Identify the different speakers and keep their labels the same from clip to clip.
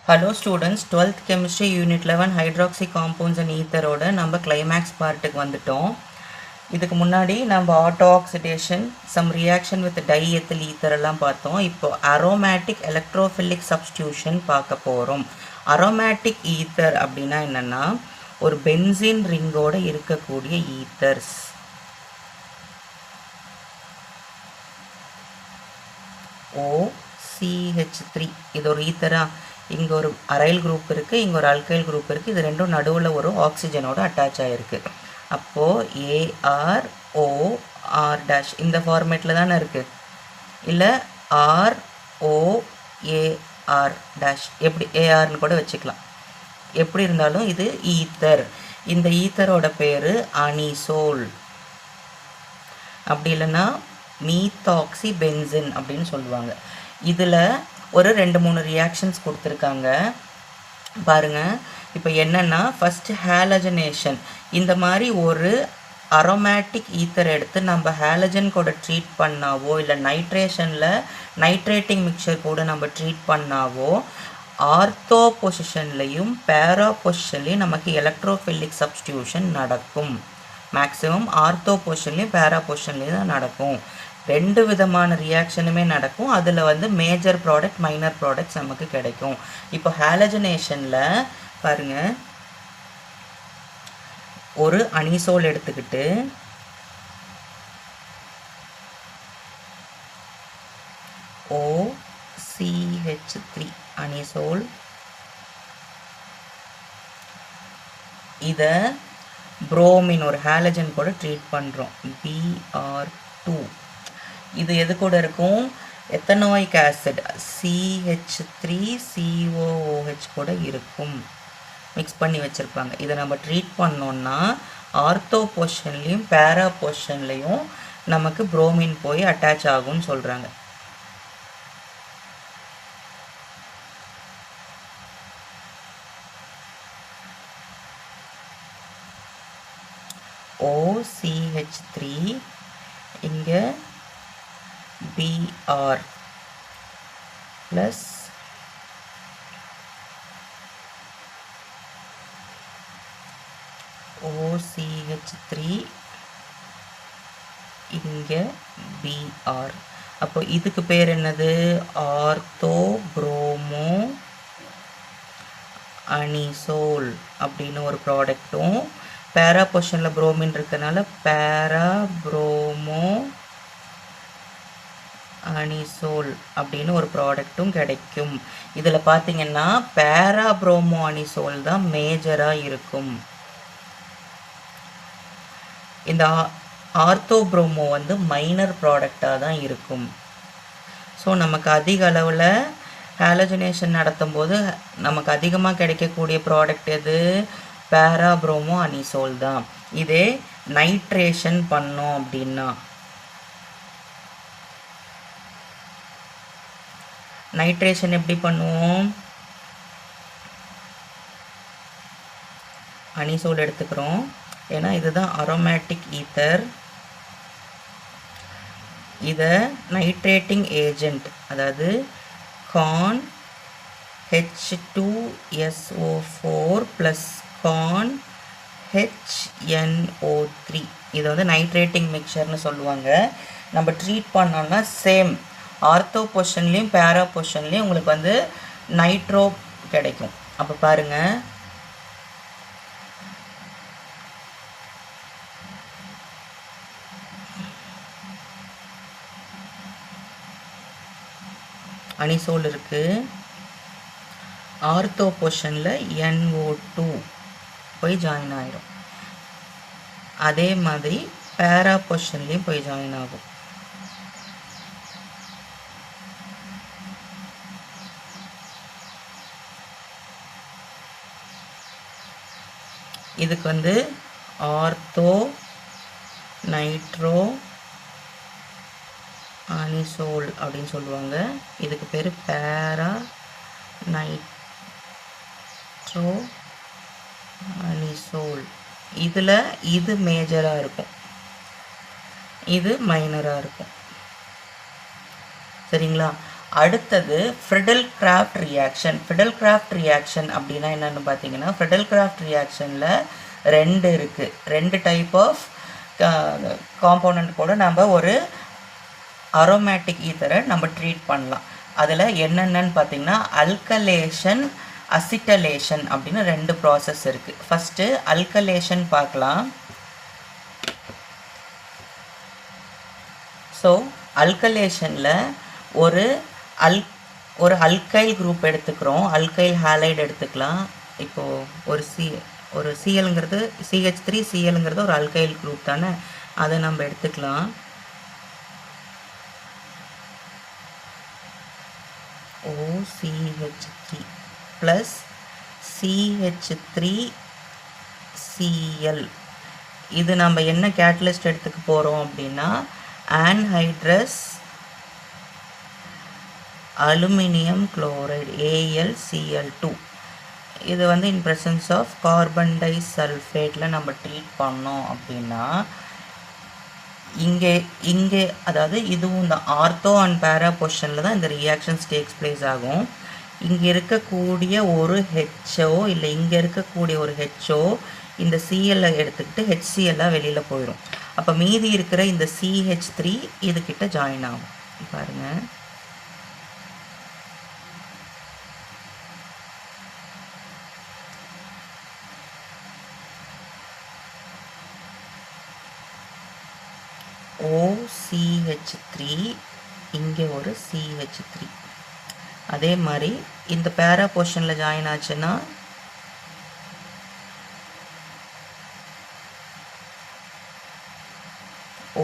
Speaker 1: Hello students, 12th chemistry unit 11 hydroxy compounds and ether ஓட நம்ம climax பார்ட்டுக்கு வந்துட்டோம். இதுக்கு முன்னாடி நம்ம auto oxidation, some reaction with diethyl ether எல்லாம் பார்த்தோம். இப்போ aromatic electrophilic substitution பார்க்க போறோம். aromatic ether அப்படின்னா என்னன்னா ஒரு பென்சீன் ரிங்கோட இருக்கக்கூடிய ஈத்தர்ஸ். OCH3 இது ஒரு ஈத்தரா. இங்கே ஒரு அரைல் குரூப் இருக்குது, இங்கே ஒரு அல்கைல் குரூப் இருக்குது. இது ரெண்டும் நடுவில் ஒரு ஆக்சிஜனோட அட்டாச் ஆகிருக்கு. அப்போது AROR டேஷ் இந்த ஃபார்மேட்டில் தானே இருக்குது, இல்லை ROAR டேஷ் எப்படி ஏஆர்னு கூட வச்சுக்கலாம். எப்படி இருந்தாலும் இது ஈத்தர். இந்த ஈத்தரோட பேர் அனிசோல், அப்படி இல்லைன்னா மீத்தாக்சி பென்சின் அப்படின்னு சொல்லுவாங்க. இதில் ஒரு 2-3 ரியாக்ஷன்ஸ் கொடுத்துருக்காங்க பாருங்கள். இப்போ என்னென்னா ஃபஸ்ட்டு ஹேலஜனேஷன். இந்த மாதிரி ஒரு அரோமேட்டிக் ஈத்தர் எடுத்து நம்ம ஹேலஜன் கூட ட்ரீட் பண்ணாவோ, இல்லை நைட்ரேஷனில் நைட்ரேட்டிங் மிக்சர் கூட நம்ம ட்ரீட் பண்ணாவோ, ஆர்த்தோ பொசிஷன்லையும் பேரா பொசிஷன்லையும் நமக்கு எலக்ட்ரோஃபிலிக் சப்ஸ்டியூஷன் நடக்கும். மேக்ஸிமம் ஆர்த்தோ பொசிஷன்லையும் பேரா பொசிஷன்லையும் தான் நடக்கும். 2 விதமான ரியாக்ஷனுமே நடக்கும். அதில் வந்து மேஜர் ப்ராடக்ட், மைனர் ப்ராடக்ட்ஸ் நமக்கு கிடைக்கும். இப்போ ஹேலஜனேஷனில் பாருங்கள், ஒரு அனிசோல் எடுத்துக்கிட்டு OCH3 அனிசோல், இதை புரோமின் ஒரு ஹேலஜன் கூட ட்ரீட் பண்ணுறோம், Br2. இது எது கூட இருக்கும், எத்தனாயிக் ஆசிட் CH3COOH கூட இருக்கும், மிக்ஸ் பண்ணி வச்சுருப்பாங்க. இதை நம்ம ட்ரீட் பண்ணோன்னா ஆர்த்தோ பொசிஷன்லேயும் பேரா பொசிஷன்லேயும் நமக்கு புரோமின் போய் அட்டாச் ஆகும்னு சொல்கிறாங்க. OCH3 இங்கே Br ப்ளஸ் OCH3 இங்கே Br. அப்போ இதுக்கு பேர் என்னது, ஆர்த்தோ புரோமோ அனிசோல் அப்படின்னு ஒரு ப்ராடக்ட்டும், பேரா பொசிஷனில் புரோமின் இருக்கிறதுனால பேரா புரோமோ அனிசோல் அப்படின்னு ஒரு ப்ராடக்ட்டும் கிடைக்கும். இதில் பார்த்தீங்கன்னா பேரா புரோமோ அனிசோல் தான் மேஜராக இருக்கும். இந்த ஆர்த்தோ புரோமோ வந்து மைனர் ப்ராடக்டாக தான் இருக்கும். ஸோ நமக்கு அதிக அளவில் ஹேலஜனேஷன் நடத்தும் போது நமக்கு அதிகமாக கிடைக்கக்கூடிய ப்ராடக்ட் எது, பேரா புரோமோ அனிசோல் தான். இதே நைட்ரேஷன் பண்ணோம் அப்படின்னா, நைட்ரேஷன் எப்படி பண்ணுவோம், அனிசோல் எடுத்துக்கிறோம், ஏன்னா இதுதான் அரோமேட்டிக் ஈத்தர். இதை நைட்ரேட்டிங் ஏஜெண்ட், அதாவது Khan H2SO4 plus Khan HNO3, இதை வந்து நைட்ரேட்டிங் மிக்சர்னு சொல்லுவாங்க. நம்ம ட்ரீட் பண்ணோம்னா சேம் ஆர்த்தோ பொசிஷன்லேயும் பேரா பொசிஷன்லேயும் உங்களுக்கு வந்து நைட்ரோ கிடைக்கும். அப்போ பாருங்கள், அனிசோல் இருக்குது, ஆர்த்தோ பொசிஷனில் NO2 போய் ஜாயின் ஆகிடும். அதே மாதிரி பேரா பொசிஷன்லேயும் போய் ஜாயின் ஆகும். இதுக்கு வந்து ஆர்த்தோ நைட்ரோ அனிசோல் அப்படின்னு சொல்லுவாங்க. இதுக்கு பேர் பேரா நைட்ரோ அனிசோல். இதில் இது மேஜராக இருக்கும், இது மைனராக இருக்கும். சரிங்களா? அடுத்தது Friedel craft reaction. Friedel craft reaction அப்படின்னா என்னென்னு பார்த்தீங்கன்னா, ஃப்ரிடல் கிராஃப்ட் ரியாக்ஷனில் 2 இருக்குது. 2 டைப் ஆஃப் காம்போனண்ட் கூட நம்ம ஒரு அரோமேட்டிக் ஈத்தரை நம்ம ட்ரீட் பண்ணலாம். அதில் என்னென்னு பார்த்தீங்கன்னா, அல்கலேஷன், அசிட்டலேஷன் அப்படின்னு 2 ப்ராசஸ் இருக்குது. ஃபஸ்ட்டு அல்கலேஷன் பார்க்கலாம். ஸோ அல்கலேஷனில் ஒரு அல்கைல் குரூப் எடுத்துக்கிறோம். அல்கைல் ஹாலைடு எடுத்துக்கலாம். இப்போது ஒரு சிஎல்ங்கிறது CH3Clங்கிறது ஒரு அல்கைல் குரூப் தானே, அதை நம்ம எடுத்துக்கலாம். OCH3 plus CH3Cl. இது நம்ம என்ன கேட்டலிஸ்ட் எடுத்துக்க போகிறோம் அப்படின்னா, ஆன்ஹைட்ரஸ் அலுமினியம் குளோரைடு AlCl2. இது வந்து in presence of carbon di சல்ஃபேட்டில் நம்ம ட்ரீட் பண்ணோம் அப்படின்னா, இங்கே அதாவது இதுவும் இந்த ஆர்த்தோ அண்ட் பேரா பொசிஷனில் தான் இந்த ரியாக்ஷன்ஸ் டேக்ஸ் பிளேஸ் ஆகும். இங்கே இருக்கக்கூடிய ஒரு ஹெச்ஓ இல்லை இங்கே இருக்கக்கூடிய ஒரு ஹெச்ஓ இந்த சிஎல்லை எடுத்துக்கிட்டு HCl வெளியில் போயிடும். அப்போ மீதி இருக்கிற இந்த CH3 இதுக்கிட்ட ஜாயின் ஆகும். பாருங்கள், OCH3, இங்கே ஒரு CH3. அதே மாதிரி இந்த பேரா போர்ஷனில் ஜாயின் ஆச்சுன்னா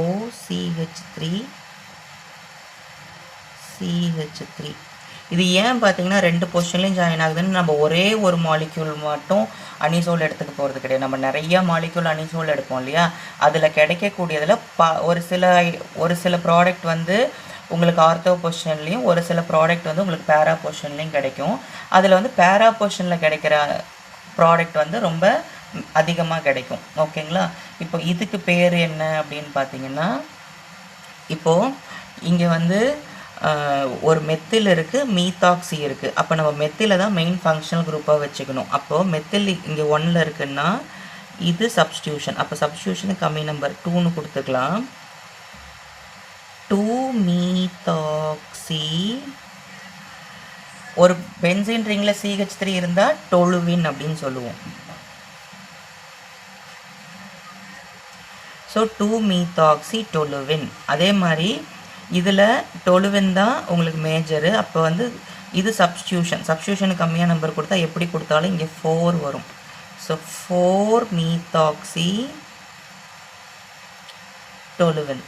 Speaker 1: OCH3 CH3. இது ஏன் பார்த்தீங்கன்னா 2 பொசிஷன்லையும் ஜாயின் ஆகுதுன்னு நம்ம ஒரே ஒரு மாலிக்யூல் மட்டும் அனிசோல் எடுத்துக்க போகிறது கிடையாது. நம்ம நிறையா மாலிக்யூல் அனிசோல் எடுப்போம் இல்லையா, அதில் கிடைக்கக்கூடியதில் ஒரு சில ப்ராடக்ட் வந்து உங்களுக்கு ஆர்த்தோ பொசிஷன்லேயும் ஒரு சில ப்ராடக்ட் வந்து உங்களுக்கு பேரா பொசிஷன்லேயும் கிடைக்கும். அதில் வந்து பேரா பொசிஷனில் கிடைக்கிற ப்ராடக்ட் வந்து ரொம்ப அதிகமாக கிடைக்கும். ஓகேங்களா? இப்போ இதுக்கு பேர் என்ன அப்படின்னு பார்த்தீங்கன்னா, இப்போது இங்கே வந்து ஒரு மெத்தில் இருக்குது, மீத்தாக்சி இருக்குது. அப்போ நம்ம மெத்தில தான் மெயின் ஃபங்க்ஷனல் குரூப்பாக வச்சுக்கணும். அப்போது மெத்தில் இங்கே 1ல் இருக்குன்னா இது சப்ஸ்டியூஷன். அப்போ சப்ஸ்டியூஷனுக்கு கம்மி நம்பர் 2ன்னு கொடுத்துக்கலாம். 2-மீத்தாக்சி. ஒரு பென்சீன் ரிங்கில் CH3 இருந்தால் டொலுவின் அப்படின்னு சொல்லுவோம். ஸோ 2-மீத்தாக்சி டொலுவின். அதே மாதிரி இதில் டொலுவின் தான் உங்களுக்கு மேஜரு. அப்போ வந்து இது சப்ஸ்டியூஷனுக்கு கம்மியாக நம்பர் கொடுத்தா எப்படி கொடுத்தாலும் இங்கே 4 வரும். ஸோ 4-மீத்தாக்சி டொலுவின்.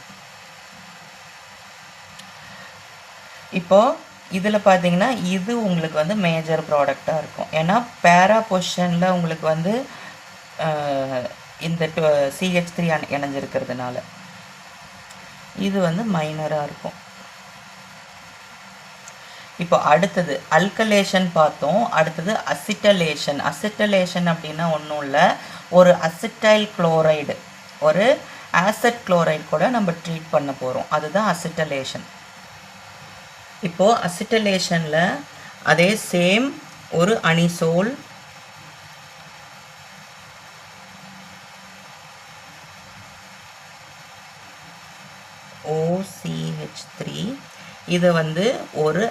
Speaker 1: இப்போது இதில் பார்த்தீங்கன்னா இது உங்களுக்கு வந்து மேஜர் ப்ராடக்டாக இருக்கும். ஏன்னா பேரா பொசிஷனில் உங்களுக்கு வந்து இந்த CH3 இணைஞ்சிருக்கிறதுனால இது வந்து மைனராக இருக்கும். இப்போ அடுத்தது அல்கலேஷன் பார்த்தோம். அடுத்தது அசிட்டலேஷன். அசிட்டலேஷன் அப்படின்னா ஒன்றும் இல்லை, ஒரு அசிட்டைல் குளோரைடு, ஒரு ஆசிட் குளோரைடு கூட நம்ம ட்ரீட் பண்ண போகிறோம். அதுதான் அசிட்டலேஷன். இப்போது அசிட்டலேஷனில் அதே சேம் ஒரு அனிசோல், OCH3. இது வந்து ஒரு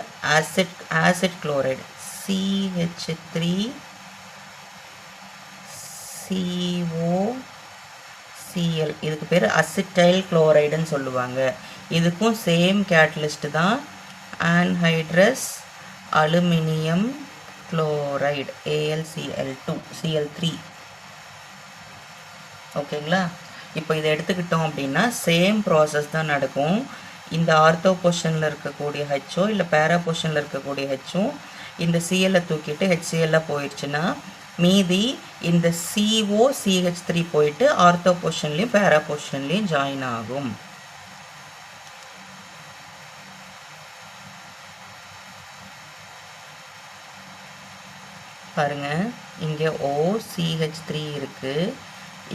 Speaker 1: ஆசிட் குளோரைடு CH3COCl. இதுக்கு பேர் அசிட்டைல் குளோரைடுன்னு சொல்லுவாங்க. இதுக்கும் சேம் கேட்டலிஸ்ட் தான், ஆன்ஹைட்ரஸ் அலுமினியம் குளோரைடு AlCl2Cl3. ஓகேங்களா? இப்போ இதை எடுத்துக்கிட்டோம் அப்படின்னா சேம் ப்ராசஸ் தான் நடக்கும். இந்த ஆர்த்தோ பொசிஷனில் இருக்கக்கூடிய ஹெச்சோ இல்லை பேரா பொசிஷனில் இருக்கக்கூடிய ஹெச்சும் இந்த சிஎல்லை தூக்கிட்டு HCl போயிடுச்சுன்னா மீதி இந்த COCH3 போயிட்டு ஆர்த்தோ பொசிஷன்லேயும் பேரா பொசிஷன்லேயும் ஜாயின் ஆகும். பாருங்கள், இங்கே OCH3 இருக்குது,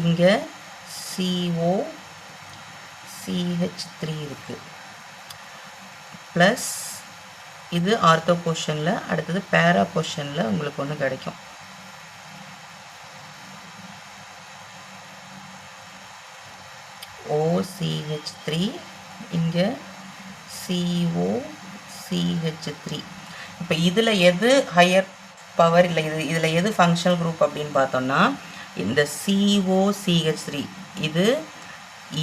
Speaker 1: இங்கே COCH3 இருக்குது, ப்ளஸ் இது ஆர்த்தோ போர்ஷனில், அடுத்தது பேரா போர்ஷனில் உங்களுக்கு ஒன்று கிடைக்கும். OCH3, இங்கே COCH3. இப்போ இதில் எது ஹையர் பவர் இல்லை, இதில் எது ஃபங்க்ஷனல் குரூப் அப்படின்னு பார்த்தோம்னா இந்த COCH3 இது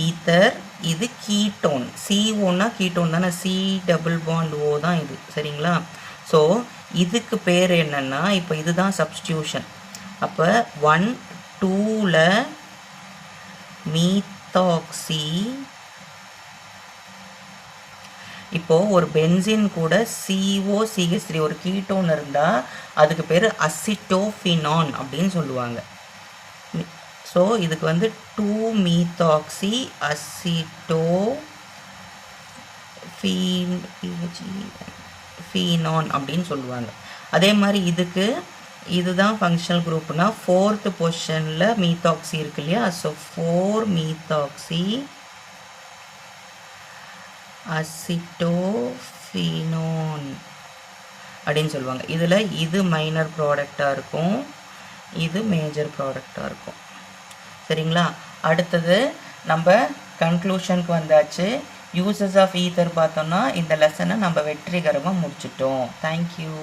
Speaker 1: ஈத்தர், இது கீட்டோன். CO கீட்டோன் தானே, C டபுள் பாண்ட் O தான் இது, சரிங்களா? ஸோ இதுக்கு பேர் என்னென்னா, இப்போ இதுதான் சப்ஸ்டியூஷன். அப்போ 1 2ல் மீத்தாக்சி, இப்போது ஒரு பென்சின் கூட COCH3 ஒரு கீட்டோன் இருந்தால் அதுக்கு பேர் அசிட்டோஃபினான் அப்படின்னு சொல்லுவாங்க. ஸோ இதுக்கு வந்து 2 மீத்தாக்சி அசிட்டோஃபீனான் அப்படின்னு சொல்லுவாங்க. அதே மாதிரி இதுதான் ஃபங்க்ஷனல் குரூப்னா 4th பொசிஷனில் மீத்தாக்சி இருக்கு இல்லையா? ஸோ 4 மீத்தாக்சி அசிட்டோஃபினான் அப்படின்னு சொல்லுவாங்க. இதில் இது மைனர் ப்ராடக்டாக இருக்கும், இது மேஜர் ப்ராடக்டாக இருக்கும், சரிங்களா? அடுத்தது நம்ம கன்க்ளூஷனுக்கு வந்தாச்சு. யூசஸ் ஆஃப் ஈத்தர் பார்த்தோம்னா இந்த லெசனை நம்ம வெற்றிகரமாக முடிச்சிட்டோம். தேங்க்யூ.